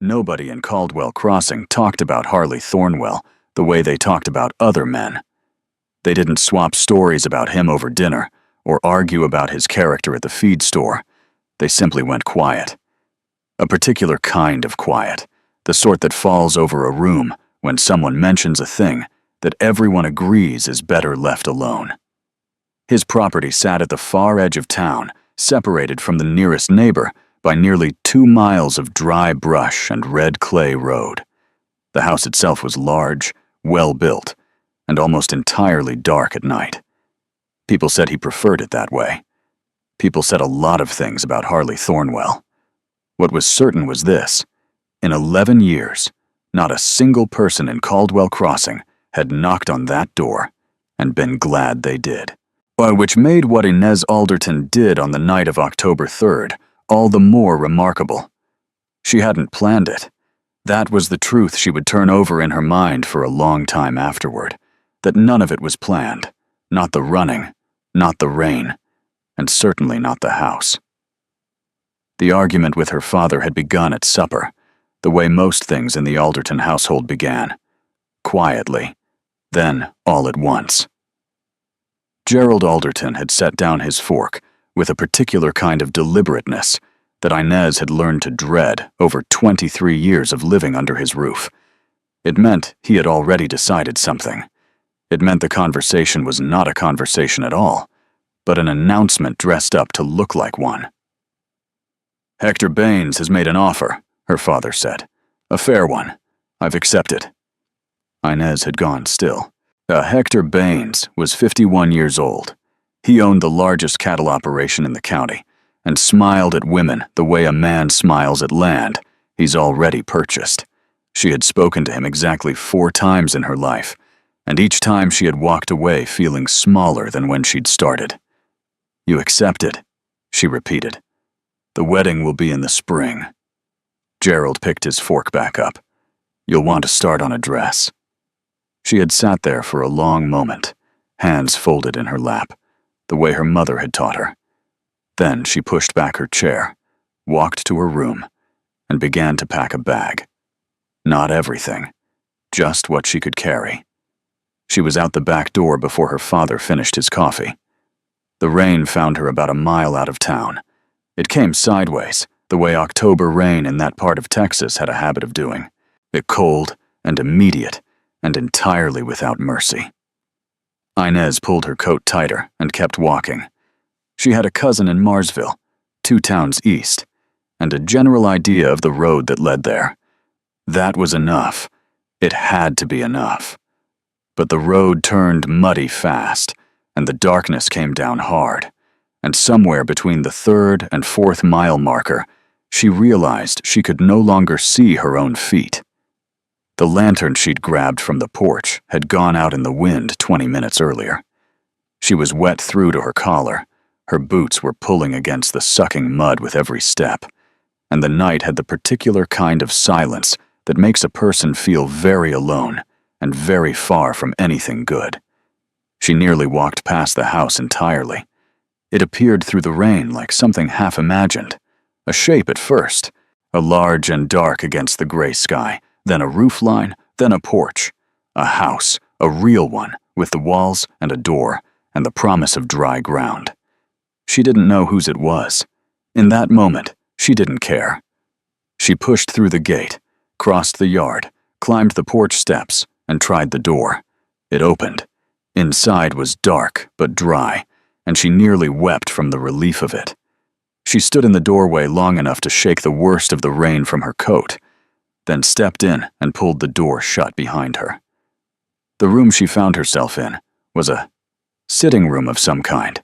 Nobody in Caldwell Crossing talked about Harley Thornwell the way they talked about other men. They didn't swap stories about him over dinner or argue about his character at the feed store. They simply went quiet. A particular kind of quiet, the sort that falls over a room when someone mentions a thing that everyone agrees is better left alone. His property sat at the far edge of town, separated from the nearest neighbor by nearly 2 miles of dry brush and red clay road. The house itself was large, well-built, and almost entirely dark at night. People said he preferred it that way. People said a lot of things about Harley Thornwell. What was certain was this: in 11 years, not a single person in Caldwell Crossing had knocked on that door and been glad they did. Which made what Inez Alderton did on the night of October 3rd all the more remarkable. She hadn't planned it. That was the truth she would turn over in her mind for a long time afterward, that none of it was planned, not the running, not the rain, and certainly not the house. The argument with her father had begun at supper, the way most things in the Alderton household began, quietly, then all at once. Gerald Alderton had set down his fork with a particular kind of deliberateness that Inez had learned to dread over 23 years of living under his roof. It meant he had already decided something. It meant the conversation was not a conversation at all, but an announcement dressed up to look like one. "Hector Baines has made an offer," her father said. "A fair one. I've accepted." Inez had gone still. Hector Baines was 51 years old. He owned the largest cattle operation in the county and smiled at women the way a man smiles at land he's already purchased. She had spoken to him exactly 4 times in her life, and each time she had walked away feeling smaller than when she'd started. "You accepted," she repeated. "The wedding will be in the spring." Gerald picked his fork back up. "You'll want to start on a dress." She had sat there for a long moment, hands folded in her lap, the way her mother had taught her. Then she pushed back her chair, walked to her room, and began to pack a bag. Not everything, just what she could carry. She was out the back door before her father finished his coffee. The rain found her about a mile out of town. It came sideways, the way October rain in that part of Texas had a habit of doing. It cold and immediate and entirely without mercy. Inez pulled her coat tighter and kept walking. She had a cousin in Marsville, 2 towns east, and a general idea of the road that led there. That was enough. It had to be enough. But the road turned muddy fast, and the darkness came down hard, and somewhere between the 3rd and 4th mile marker, she realized she could no longer see her own feet. The lantern she'd grabbed from the porch had gone out in the wind 20 minutes earlier. She was wet through to her collar. Her boots were pulling against the sucking mud with every step, and the night had the particular kind of silence that makes a person feel very alone and very far from anything good. She nearly walked past the house entirely. It appeared through the rain like something half-imagined, a shape at first, a large and dark against the gray sky, then a roofline, then a porch, a house, a real one, with the walls and a door and the promise of dry ground. She didn't know whose it was. In that moment, she didn't care. She pushed through the gate, crossed the yard, climbed the porch steps, and tried the door. It opened. Inside was dark but dry, and she nearly wept from the relief of it. She stood in the doorway long enough to shake the worst of the rain from her coat, then stepped in and pulled the door shut behind her. The room she found herself in was a sitting room of some kind.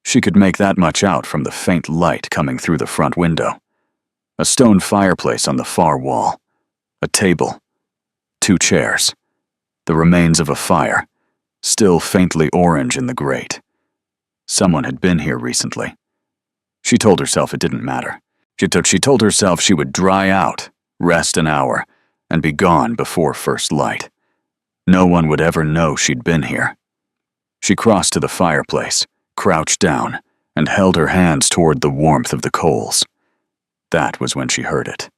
She could make that much out from the faint light coming through the front window. A stone fireplace on the far wall, a table, 2 chairs, the remains of a fire, still faintly orange in the grate. Someone had been here recently. She told herself it didn't matter. She told herself she would dry out, rest an hour, and be gone before first light. No one would ever know she'd been here. She crossed to the fireplace, crouched down, and held her hands toward the warmth of the coals. That was when she heard it.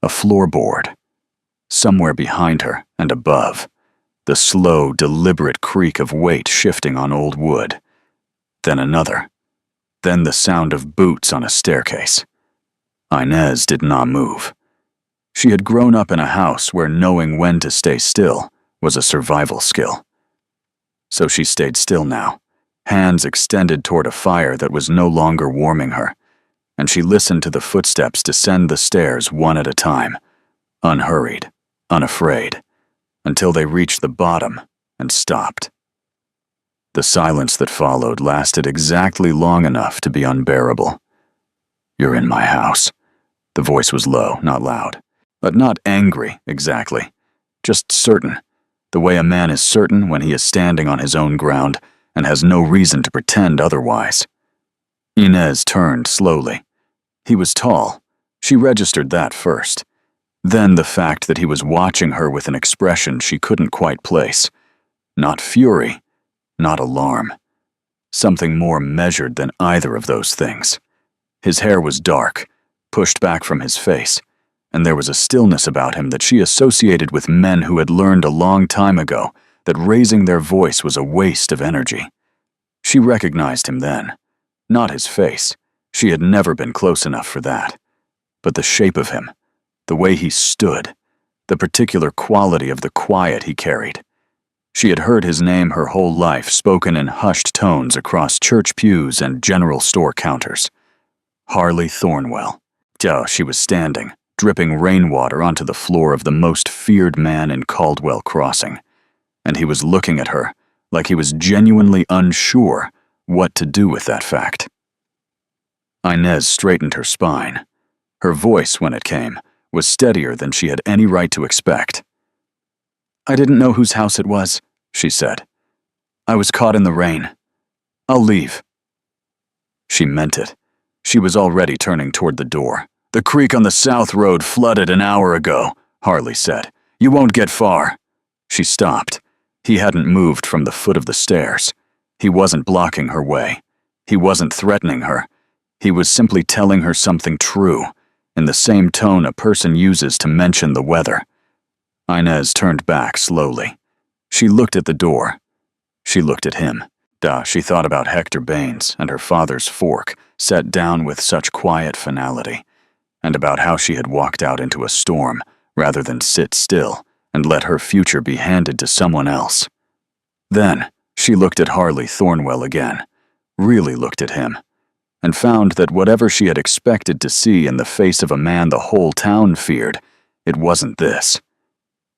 a floorboard. Somewhere behind her and above, the slow, deliberate creak of weight shifting on old wood. Then another. Then the sound of boots on a staircase. Inez did not move. She had grown up in a house where knowing when to stay still was a survival skill. So she stayed still now, hands extended toward a fire that was no longer warming her, and she listened to the footsteps descend the stairs one at a time, unhurried, unafraid, until they reached the bottom and stopped. The silence that followed lasted exactly long enough to be unbearable. "You're in my house." The voice was low, not loud, but not angry exactly, just certain, the way a man is certain when he is standing on his own ground and has no reason to pretend otherwise. Inez turned slowly. He was tall. She registered that first. Then the fact that he was watching her with an expression she couldn't quite place. Not fury, not alarm. Something more measured than either of those things. His hair was dark, pushed back from his face, and there was a stillness about him that she associated with men who had learned a long time ago that raising their voice was a waste of energy. She recognized him then. Not his face. She had never been close enough for that. But the shape of him, the way he stood, the particular quality of the quiet he carried. She had heard his name her whole life spoken in hushed tones across church pews and general store counters. Harley Thornwell. She was standing, dripping rainwater onto the floor of the most feared man in Caldwell Crossing, and he was looking at her like he was genuinely unsure what to do with that fact. Inez straightened her spine. Her voice, when it came, was steadier than she had any right to expect. "I didn't know whose house it was," she said. "I was caught in the rain. I'll leave." She meant it. She was already turning toward the door. "The creek on the South Road flooded an hour ago," Harley said. "You won't get far." She stopped. He hadn't moved from the foot of the stairs. He wasn't blocking her way. He wasn't threatening her. He was simply telling her something true, in the same tone a person uses to mention the weather. Inez turned back slowly. She looked at the door. She looked at him. She thought about Hector Baines and her father's fork, set down with such quiet finality, and about how she had walked out into a storm rather than sit still and let her future be handed to someone else. Then she looked at Harley Thornwell again, really looked at him, and found that whatever she had expected to see in the face of a man the whole town feared, it wasn't this.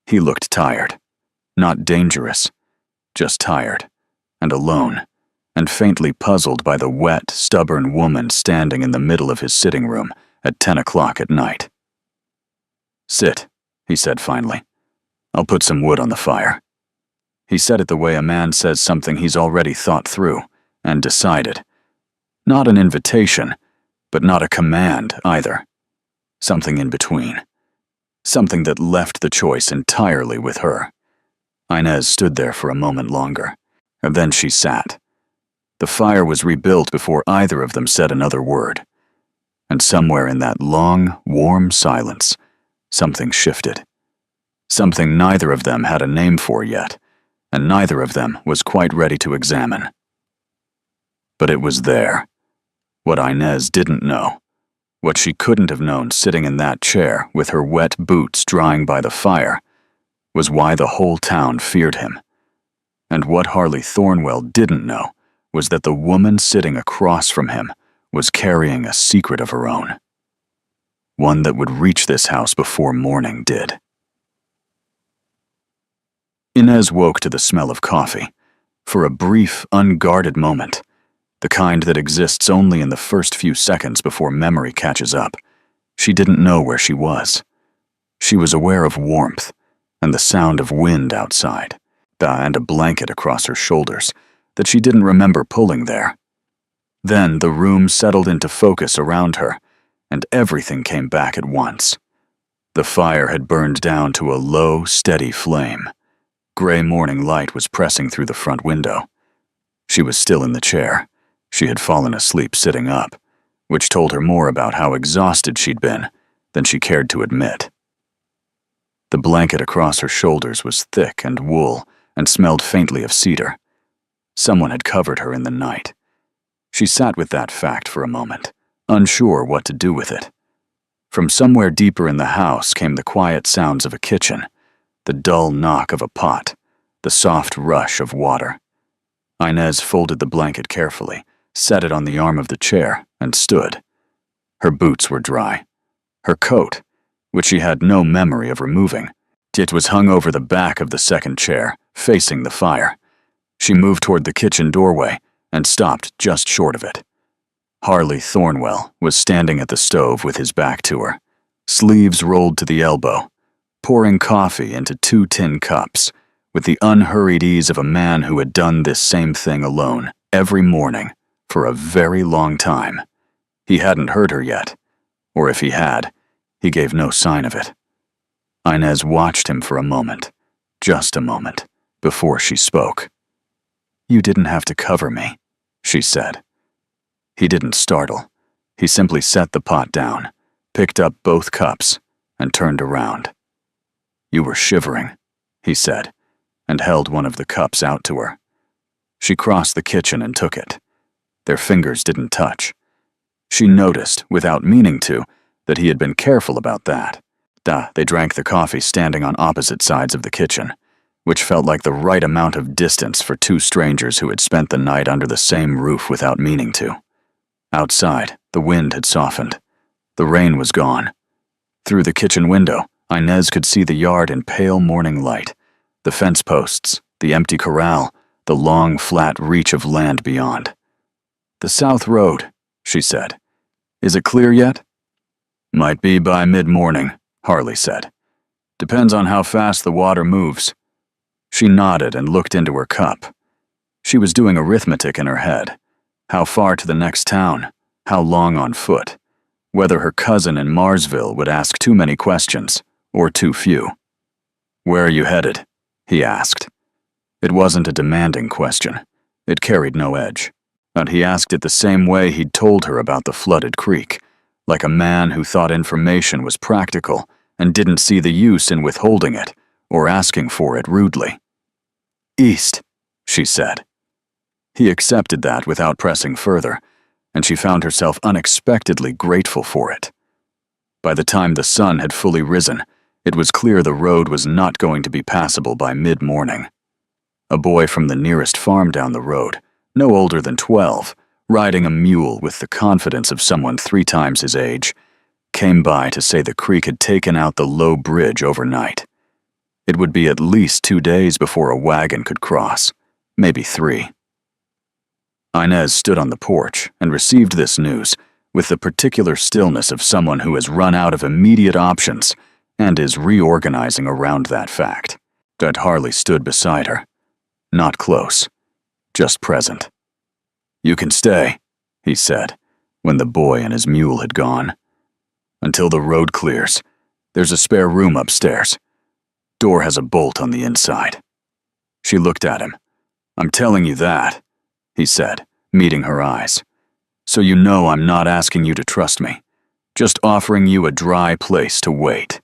He looked tired. Not dangerous, just tired, and alone, and faintly puzzled by the wet, stubborn woman standing in the middle of his sitting room at 10 o'clock at night. "Sit," he said finally. "I'll put some wood on the fire." He said it the way a man says something he's already thought through and decided. Not an invitation, but not a command either. Something in between. Something that left the choice entirely with her. Inez stood there for a moment longer, and then she sat. The fire was rebuilt before either of them said another word. And somewhere in that long, warm silence, something shifted. Something neither of them had a name for yet, and neither of them was quite ready to examine. But it was there. What Inez didn't know, what she couldn't have known sitting in that chair with her wet boots drying by the fire, was why the whole town feared him. And what Harley Thornwell didn't know was that the woman sitting across from him was carrying a secret of her own. One that would reach this house before morning did. Inez woke to the smell of coffee. For a brief, unguarded moment, the kind that exists only in the first few seconds before memory catches up, she didn't know where she was. She was aware of warmth and the sound of wind outside, and a blanket across her shoulders that she didn't remember pulling there. Then the room settled into focus around her, and everything came back at once. The fire had burned down to a low, steady flame. Gray morning light was pressing through the front window. She was still in the chair. She had fallen asleep sitting up, which told her more about how exhausted she'd been than she cared to admit. The blanket across her shoulders was thick and wool and smelled faintly of cedar. Someone had covered her in the night. She sat with that fact for a moment, unsure what to do with it. From somewhere deeper in the house came the quiet sounds of a kitchen, the dull knock of a pot, the soft rush of water. Inez folded the blanket carefully, set it on the arm of the chair, and stood. Her boots were dry. Her coat, which she had no memory of removing, it was hung over the back of the second chair, facing the fire. She moved toward the kitchen doorway and stopped just short of it. Harley Thornwell was standing at the stove with his back to her, sleeves rolled to the elbow, pouring coffee into 2 tin cups, with the unhurried ease of a man who had done this same thing alone, every morning, for a very long time. He hadn't heard her yet, or if he had, he gave no sign of it. Inez watched him for a moment, just a moment, before she spoke. "You didn't have to cover me," she said. He didn't startle. He simply set the pot down, picked up both cups, and turned around. "You were shivering," he said, and held one of the cups out to her. She crossed the kitchen and took it. Their fingers didn't touch. She noticed, without meaning to, that he had been careful about that. They drank the coffee standing on opposite sides of the kitchen, which felt like the right amount of distance for 2 strangers who had spent the night under the same roof without meaning to. Outside, the wind had softened. The rain was gone. Through the kitchen window, Inez could see the yard in pale morning light, the fence posts, the empty corral, the long, flat reach of land beyond. "The South Road," she said. "Is it clear yet?" "Might be by mid-morning," Harley said. "Depends on how fast the water moves." She nodded and looked into her cup. She was doing arithmetic in her head. How far to the next town? How long on foot? Whether her cousin in Marsville would ask too many questions, or too few. "Where are you headed?" he asked. It wasn't a demanding question. It carried no edge. But he asked it the same way he'd told her about the flooded creek, like a man who thought information was practical and didn't see the use in withholding it or asking for it rudely. "East," she said. He accepted that without pressing further, and she found herself unexpectedly grateful for it. By the time the sun had fully risen, it was clear the road was not going to be passable by mid-morning. A boy from the nearest farm down the road, no older than 12, riding a mule with the confidence of someone 3 times his age, came by to say the creek had taken out the low bridge overnight. It would be at least 2 days before a wagon could cross, maybe 3. Inez stood on the porch and received this news with the particular stillness of someone who has run out of immediate options and is reorganizing around that fact. That Harley stood beside her. Not close, just present. "You can stay," he said, when the boy and his mule had gone. "Until the road clears. There's a spare room upstairs. Door has a bolt on the inside." She looked at him. "I'm telling you that," he said, meeting her eyes. "So you know I'm not asking you to trust me, just offering you a dry place to wait."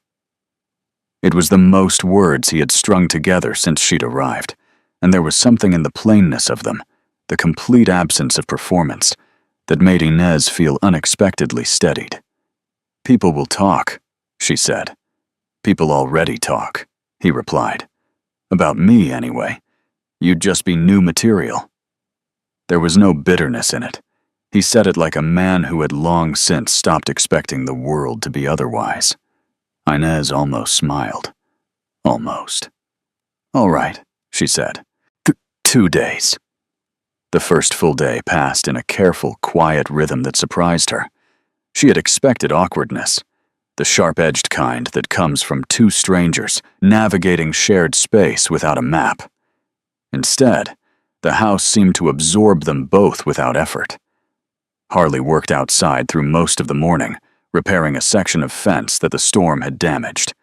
It was the most words he had strung together since she'd arrived, and there was something in the plainness of them, the complete absence of performance, that made Inez feel unexpectedly steadied. "People will talk," she said. "People already talk," he replied. "About me, anyway. You'd just be new material." There was no bitterness in it. He said it like a man who had long since stopped expecting the world to be otherwise. Inez almost smiled. Almost. "All right," she said. 2 days." The first full day passed in a careful, quiet rhythm that surprised her. She had expected awkwardness, the sharp-edged kind that comes from 2 strangers navigating shared space without a map. Instead, the house seemed to absorb them both without effort. Harley worked outside through most of the morning, repairing a section of fence that the storm had damaged.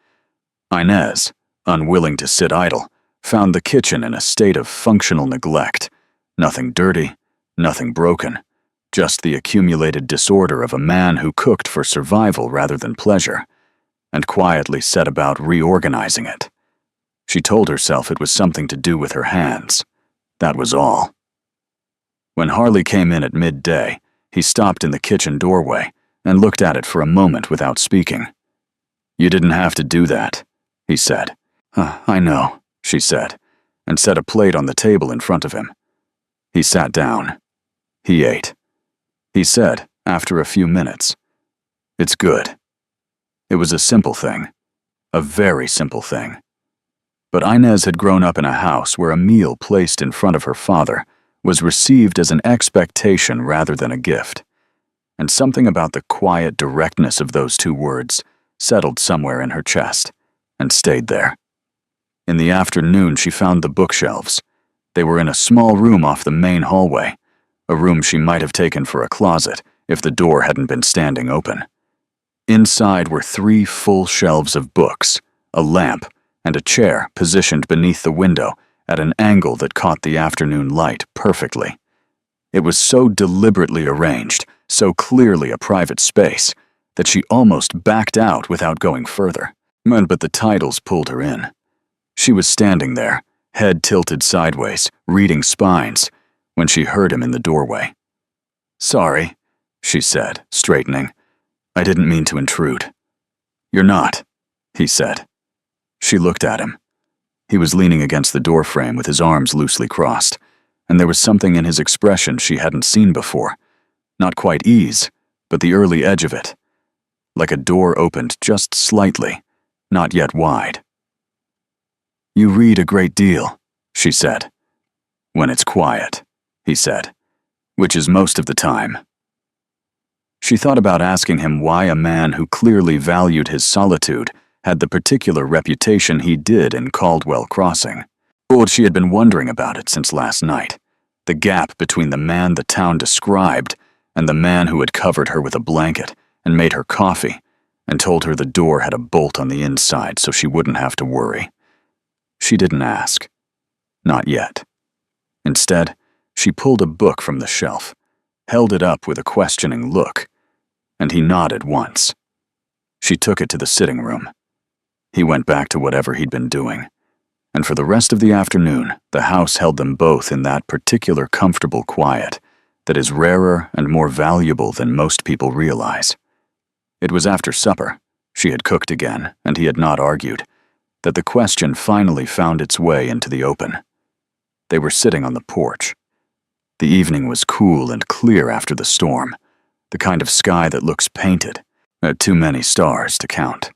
Inez, unwilling to sit idle, found the kitchen in a state of functional neglect. Nothing dirty, nothing broken, just the accumulated disorder of a man who cooked for survival rather than pleasure. and quietly set about reorganizing it. She told herself it was something to do with her hands. That was all. When Harley came in at midday, he stopped in the kitchen doorway and looked at it for a moment without speaking. "You didn't have to do that," he said. "I know," she said, and set a plate on the table in front of him. He sat down. He ate. He said, after a few minutes, "It's good." It was a simple thing. A very simple thing. But Inez had grown up in a house where a meal placed in front of her father was received as an expectation rather than a gift. And something about the quiet directness of those two words settled somewhere in her chest and stayed there. In the afternoon, she found the bookshelves. They were in a small room off the main hallway, a room she might have taken for a closet if the door hadn't been standing open. Inside were 3 full shelves of books, a lamp, and a chair positioned beneath the window at an angle that caught the afternoon light perfectly. It was so deliberately arranged, so clearly a private space, that she almost backed out without going further. But the titles pulled her in. She was standing there, head tilted sideways, reading spines, when she heard him in the doorway. "Sorry," she said, straightening. "I didn't mean to intrude." "You're not," he said. She looked at him. He was leaning against the doorframe with his arms loosely crossed, and there was something in his expression she hadn't seen before. Not quite ease, but the early edge of it. Like a door opened just slightly, not yet wide. "You read a great deal," she said. "When it's quiet," he said, "which is most of the time." She thought about asking him why a man who clearly valued his solitude had the particular reputation he did in Caldwell Crossing. Or she had been wondering about it since last night, the gap between the man the town described and the man who had covered her with a blanket and made her coffee and told her the door had a bolt on the inside so she wouldn't have to worry. She didn't ask. Not yet. Instead, she pulled a book from the shelf, held it up with a questioning look, and he nodded once. She took it to the sitting room. He went back to whatever he'd been doing, and for the rest of the afternoon, the house held them both in that particular comfortable quiet that is rarer and more valuable than most people realize. It was after supper, she had cooked again, and he had not argued, that the question finally found its way into the open. They were sitting on the porch. The evening was cool and clear after the storm, the kind of sky that looks painted, too many stars to count.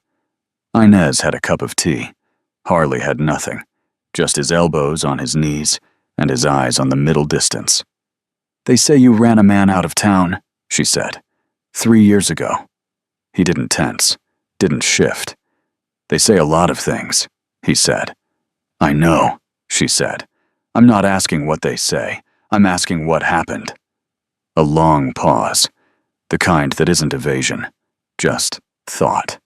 Inez had a cup of tea. Harley had nothing, just his elbows on his knees and his eyes on the middle distance. "They say you ran a man out of town," she said. 3 years ago." He didn't tense, didn't shift. "They say a lot of things," he said. "I know," she said. "I'm not asking what they say. I'm asking what happened." A long pause, the kind that isn't evasion, just thought.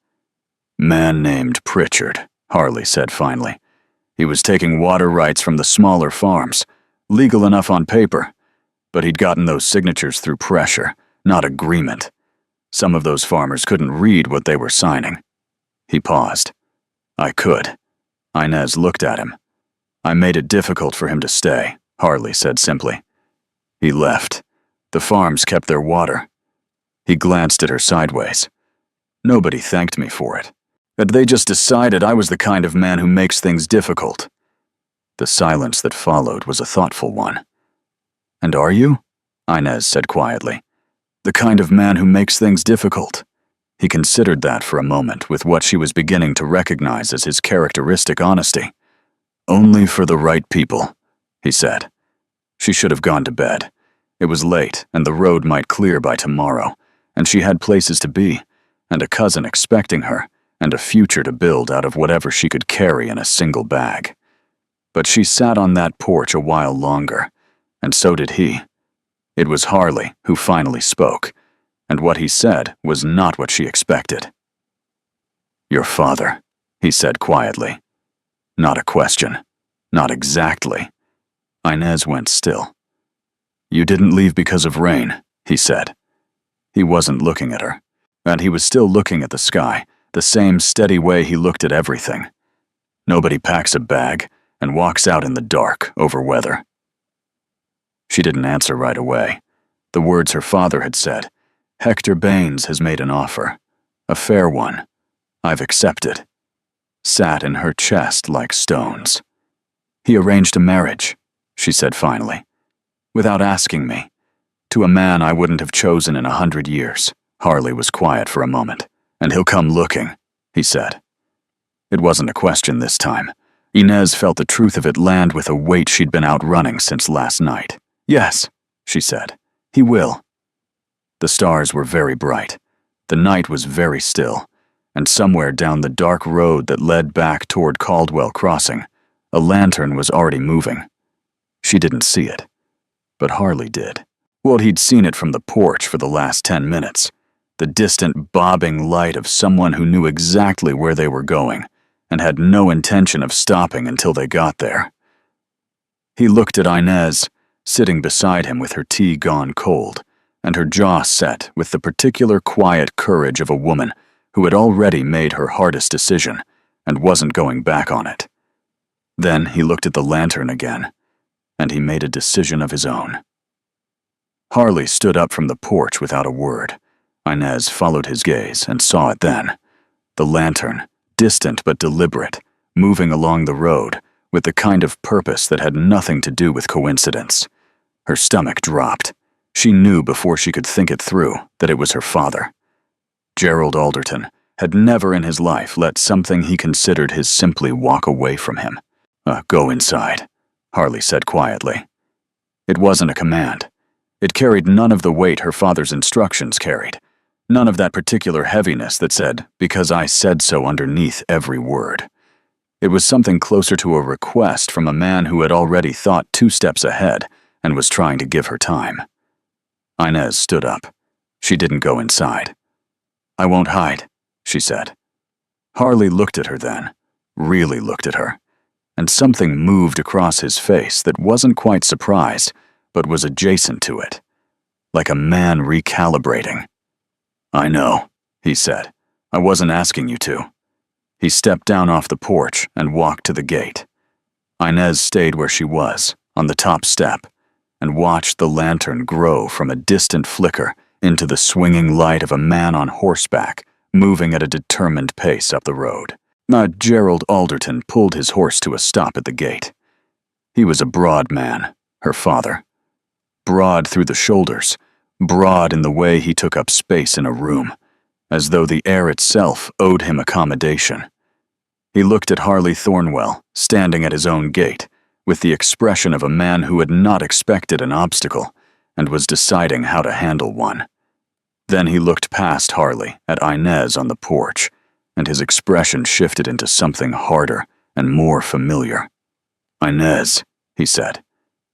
"Man named Pritchard," Harley said finally. "He was taking water rights from the smaller farms, legal enough on paper, but he'd gotten those signatures through pressure, not agreement. Some of those farmers couldn't read what they were signing." He paused. "I could." Inez looked at him. "I made it difficult for him to stay," Harley said simply. "He left. The farms kept their water." He glanced at her sideways. "Nobody thanked me for it. But they just decided I was the kind of man who makes things difficult." The silence that followed was a thoughtful one. "And are you?" Inez said quietly. "The kind of man who makes things difficult." He considered that for a moment with what she was beginning to recognize as his characteristic honesty. "Only for the right people," he said. She should have gone to bed. It was late, and the road might clear by tomorrow, and she had places to be, and a cousin expecting her, and a future to build out of whatever she could carry in a single bag. But she sat on that porch a while longer, and so did he. It was Harley who finally spoke, and what he said was not what she expected. "Your father," he said quietly. Not a question. Not exactly. Inez went still. "You didn't leave because of rain," he said. He wasn't looking at her, and he was still looking at the sky the same steady way he looked at everything. Nobody packs a bag and walks out in the dark over weather. She didn't answer right away. The words her father had said, "Hector Baines has made an offer. A fair one. I've accepted," sat in her chest like stones. "He arranged a marriage," she said finally, "without asking me, to a man I wouldn't have chosen in 100 years. Harley was quiet for a moment. "And he'll come looking," he said. It wasn't a question this time. Inez felt the truth of it land with a weight she'd been outrunning since last night. "Yes," she said, "he will." The stars were very bright. The night was very still, and somewhere down the dark road that led back toward Caldwell Crossing, a lantern was already moving. She didn't see it, but Harley did. Well, he'd seen it from the porch for the last 10 minutes, the distant bobbing light of someone who knew exactly where they were going and had no intention of stopping until they got there. He looked at Inez, sitting beside him with her tea gone cold, and her jaw set with the particular quiet courage of a woman who had already made her hardest decision and wasn't going back on it. Then he looked at the lantern again, and he made a decision of his own. Harley stood up from the porch without a word. Inez followed his gaze and saw it then. The lantern, distant but deliberate, moving along the road with the kind of purpose that had nothing to do with coincidence. Her stomach dropped. She knew before she could think it through that it was her father. Gerald Alderton had never in his life let something he considered his simply walk away from him. "Go inside," Harley said quietly. It wasn't a command. It carried none of the weight her father's instructions carried. None of that particular heaviness that said, "because I said so," underneath every word. It was something closer to a request from a man who had already thought 2 steps ahead and was trying to give her time. Inez stood up. She didn't go inside. "I won't hide," she said. Harley looked at her then, really looked at her, and something moved across his face that wasn't quite surprise, but was adjacent to it, like a man recalibrating. "I know," he said. "I wasn't asking you to." He stepped down off the porch and walked to the gate. Inez stayed where she was, on the top step, and watched the lantern grow from a distant flicker into the swinging light of a man on horseback, moving at a determined pace up the road. Gerald Alderton pulled his horse to a stop at the gate. He was a broad man, her father. Broad through the shoulders, broad in the way he took up space in a room, as though the air itself owed him accommodation. He looked at Harley Thornwell, standing at his own gate, with the expression of a man who had not expected an obstacle and was deciding how to handle one. Then he looked past Harley at Inez on the porch, and his expression shifted into something harder and more familiar. "Inez," he said,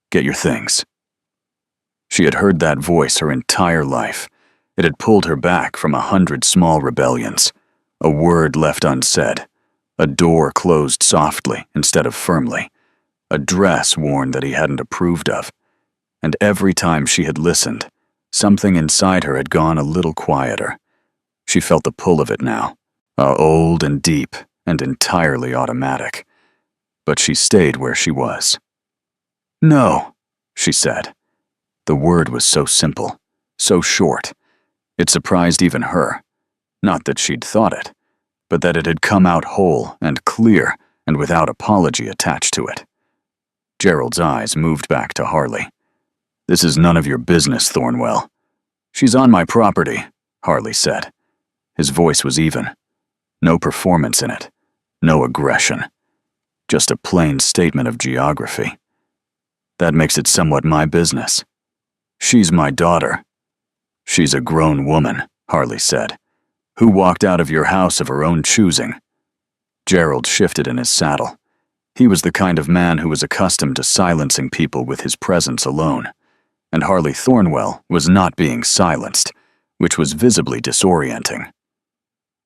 "get your things." She had heard that voice her entire life. It had pulled her back from 100 small rebellions. A word left unsaid. A door closed softly instead of firmly. A dress worn that he hadn't approved of. And every time she had listened, something inside her had gone a little quieter. She felt the pull of it now, old and deep and entirely automatic. But she stayed where she was. "No," she said. The word was so simple, so short. It surprised even her. Not that she'd thought it, but that it had come out whole and clear and without apology attached to it. Gerald's eyes moved back to Harley. "This is none of your business, Thornwell." "She's on my property," Harley said. His voice was even. No performance in it. No aggression. Just a plain statement of geography. "That makes it somewhat my business. She's my daughter." "She's a grown woman," Harley said, "who walked out of your house of her own choosing." Gerald shifted in his saddle. He was the kind of man who was accustomed to silencing people with his presence alone, and Harley Thornwell was not being silenced, which was visibly disorienting.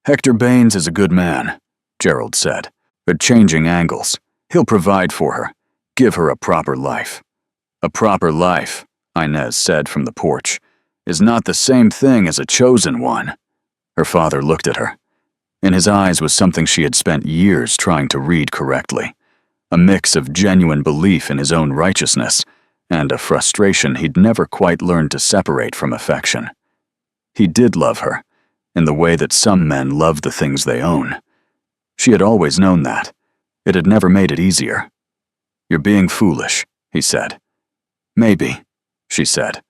"Hector Baines is a good man," Gerald said, "but changing angles. He'll provide for her, give her a proper life." "A proper life," Inez said from the porch, "is not the same thing as a chosen one." Her father looked at her. In his eyes was something she had spent years trying to read correctly, a mix of genuine belief in his own righteousness and a frustration he'd never quite learned to separate from affection. He did love her, in the way that some men love the things they own. She had always known that. It had never made it easier. "You're being foolish," he said. "Maybe," she said,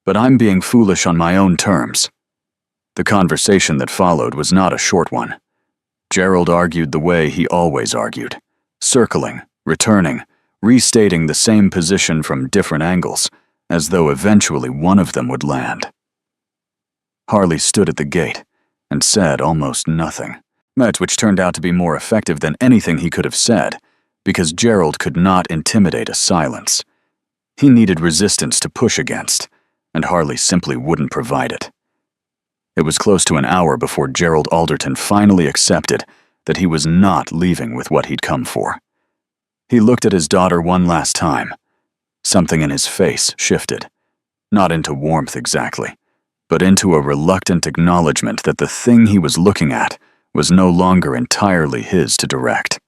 "but I'm being foolish on my own terms." The conversation that followed was not a short one. Gerald argued the way he always argued, circling, returning, restating the same position from different angles, as though eventually one of them would land. Harley stood at the gate and said almost nothing, which turned out to be more effective than anything he could have said, because Gerald could not intimidate a silence. He needed resistance to push against, and Harley simply wouldn't provide it. It was close to an hour before Gerald Alderton finally accepted that he was not leaving with what he'd come for. He looked at his daughter one last time. Something in his face shifted, not into warmth exactly, but into a reluctant acknowledgement that the thing he was looking at was no longer entirely his to direct.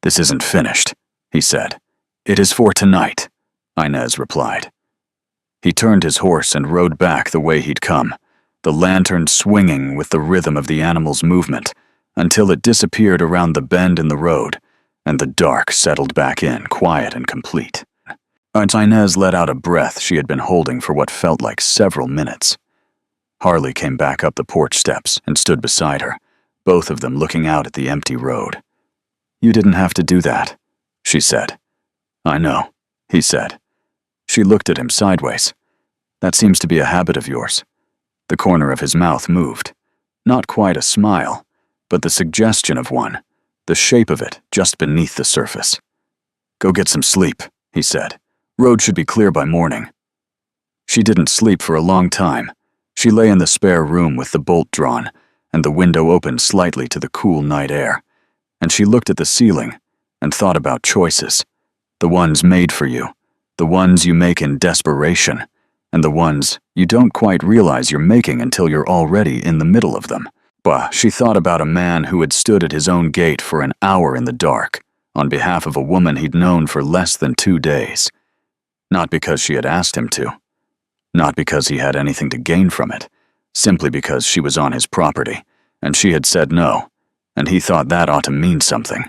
"This isn't finished," he said. "It is for tonight," Inez replied. He turned his horse and rode back the way he'd come, the lantern swinging with the rhythm of the animal's movement, until it disappeared around the bend in the road, and the dark settled back in, quiet and complete. Inez let out a breath she had been holding for what felt like several minutes. Harley came back up the porch steps and stood beside her, both of them looking out at the empty road. "You didn't have to do that," she said. "I know," he said. She looked at him sideways. "That seems to be a habit of yours." The corner of his mouth moved. Not quite a smile, but the suggestion of one, the shape of it just beneath the surface. "Go get some sleep," he said. "Road should be clear by morning." She didn't sleep for a long time. She lay in the spare room with the bolt drawn and the window open slightly to the cool night air, and she looked at the ceiling and thought about choices, the ones made for you, the ones you make in desperation, and the ones you don't quite realize you're making until you're already in the middle of them. She thought about a man who had stood at his own gate for an hour in the dark, on behalf of a woman he'd known for less than 2 days. Not because she had asked him to. Not because he had anything to gain from it. Simply because she was on his property, and she had said no, and he thought that ought to mean something.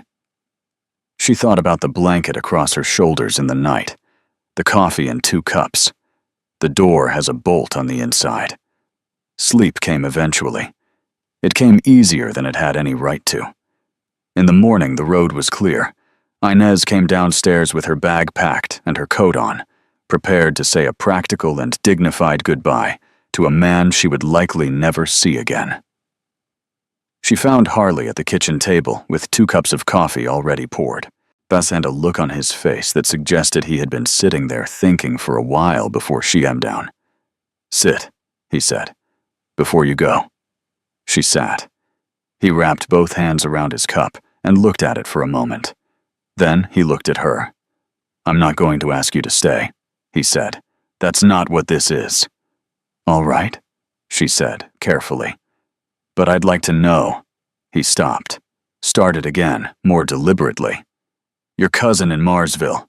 She thought about the blanket across her shoulders in the night, the coffee in 2 cups. The door has a bolt on the inside. Sleep came eventually. It came easier than it had any right to. In the morning, the road was clear. Inez came downstairs with her bag packed and her coat on, prepared to say a practical and dignified goodbye to a man she would likely never see again. She found Harley at the kitchen table with 2 cups of coffee already poured, and a look on his face that suggested he had been sitting there thinking for a while before she came down. "Sit," he said, "before you go." She sat. He wrapped both hands around his cup and looked at it for a moment. Then he looked at her. "I'm not going to ask you to stay," he said. "That's not what this is." "All right," she said, carefully. "But I'd like to know." He stopped, started again, more deliberately. "Your cousin in Marsville.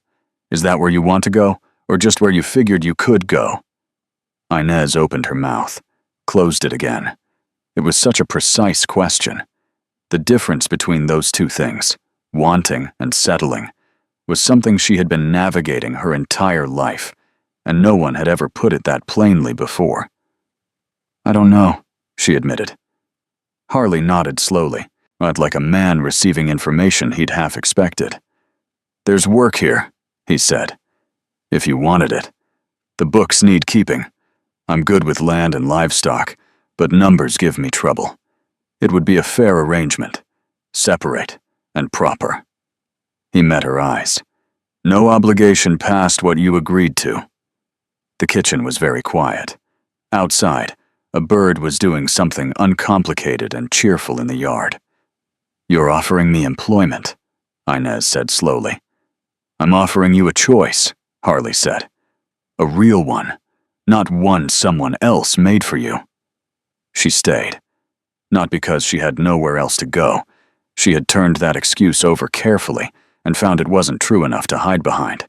Is that where you want to go, or just where you figured you could go?" Inez opened her mouth, closed it again. It was such a precise question. The difference between those 2 things, wanting and settling, was something she had been navigating her entire life, and no one had ever put it that plainly before. "I don't know," she admitted. Harley nodded slowly, not like a man receiving information he'd half expected. "There's work here," he said. "If you wanted it. The books need keeping. I'm good with land and livestock, but numbers give me trouble. It would be a fair arrangement, separate and proper." He met her eyes. "No obligation past what you agreed to." The kitchen was very quiet. Outside, a bird was doing something uncomplicated and cheerful in the yard. "You're offering me employment," Inez said slowly. "I'm offering you a choice," Harley said. "A real one, not one someone else made for you." She stayed. not because she had nowhere else to go. She had turned that excuse over carefully and found it wasn't true enough to hide behind.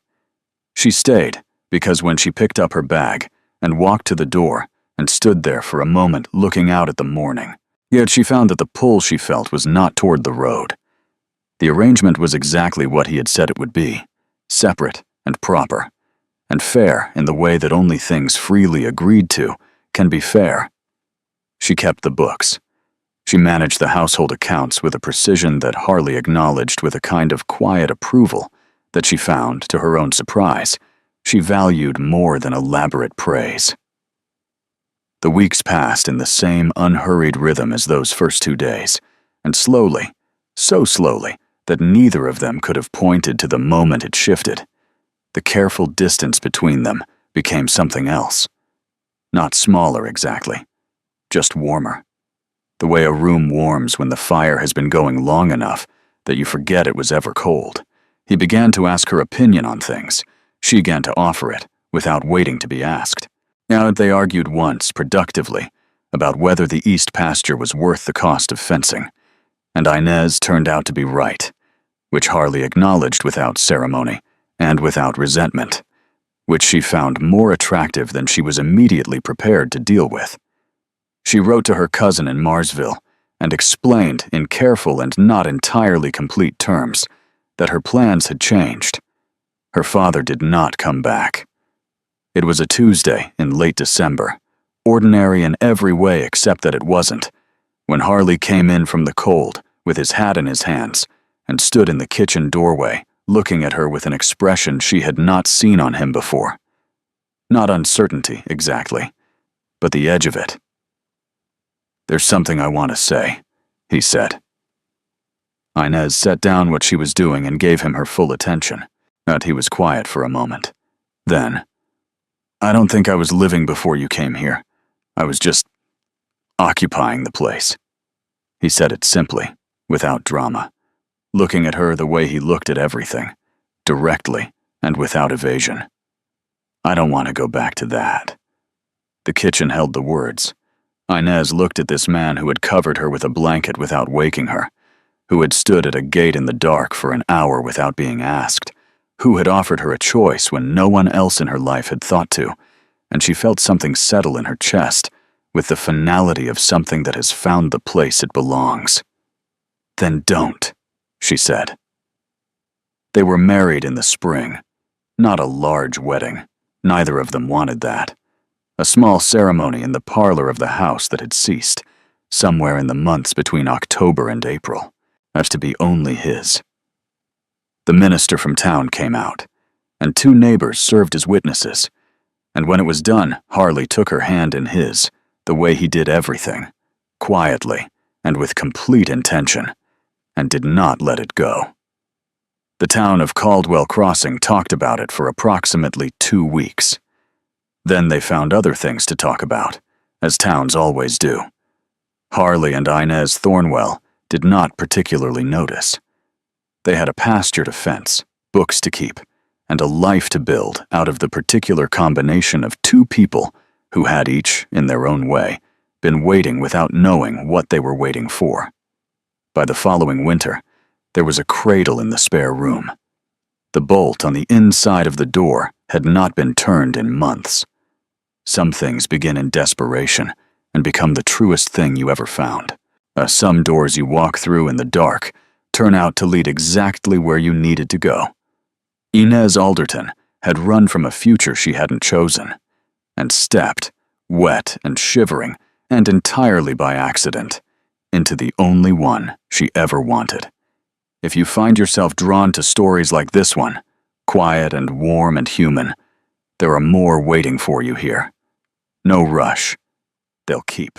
She stayed because when she picked up her bag and walked to the door and stood there for a moment looking out at the morning, yet she found that the pull she felt was not toward the road. The arrangement was exactly what he had said it would be, separate and proper, and fair in the way that only things freely agreed to can be fair. She kept the books. She managed the household accounts with a precision that Harley acknowledged with a kind of quiet approval that she found, to her own surprise, she valued more than elaborate praise. The weeks passed in the same unhurried rhythm as those first 2 days, and slowly, so slowly, that neither of them could have pointed to the moment it shifted. The careful distance between them became something else. Not smaller exactly, just warmer. The way a room warms when the fire has been going long enough that you forget it was ever cold. He began to ask her opinion on things. She began to offer it, without waiting to be asked. Now they argued once, productively, about whether the east pasture was worth the cost of fencing, and Inez turned out to be right, which Harley acknowledged without ceremony and without resentment, which she found more attractive than she was immediately prepared to deal with. She wrote to her cousin in Marsville and explained in careful and not entirely complete terms that her plans had changed. Her father did not come back. It was a Tuesday in late December, ordinary in every way except that it wasn't, when Harley came in from the cold with his hat in his hands and stood in the kitchen doorway, looking at her with an expression she had not seen on him before. Not uncertainty, exactly, but the edge of it. "There's something I want to say," he said. Inez set down what she was doing and gave him her full attention, but he was quiet for a moment. Then, "I don't think I was living before you came here. I was just occupying the place." He said it simply, without drama, looking at her the way he looked at everything, directly and without evasion. "I don't want to go back to that." The kitchen held the words. Inez looked at this man who had covered her with a blanket without waking her, who had stood at a gate in the dark for an hour without being asked, who had offered her a choice when no one else in her life had thought to, and she felt something settle in her chest with the finality of something that has found the place it belongs. "Then don't," she said. They were married in the spring. Not a large wedding. Neither of them wanted that. A small ceremony in the parlor of the house that had ceased, somewhere in the months between October and April, as to be only his. The minister from town came out, and 2 neighbors served as witnesses, and when it was done, Harley took her hand in his, the way he did everything, quietly and with complete intention, and did not let it go. The town of Caldwell Crossing talked about it for approximately 2 weeks. Then they found other things to talk about, as towns always do. Harley and Inez Thornwell did not particularly notice. They had a pasture to fence, books to keep, and a life to build out of the particular combination of 2 people who had each, in their own way, been waiting without knowing what they were waiting for. By the following winter, there was a cradle in the spare room. The bolt on the inside of the door had not been turned in months. Some things begin in desperation and become the truest thing you ever found. Some doors you walk through in the dark turn out to lead exactly where you needed to go. Inez Alderton had run from a future she hadn't chosen, and stepped, wet and shivering, and entirely by accident, into the only one she ever wanted. If you find yourself drawn to stories like this one, quiet and warm and human, there are more waiting for you here. No rush. They'll keep.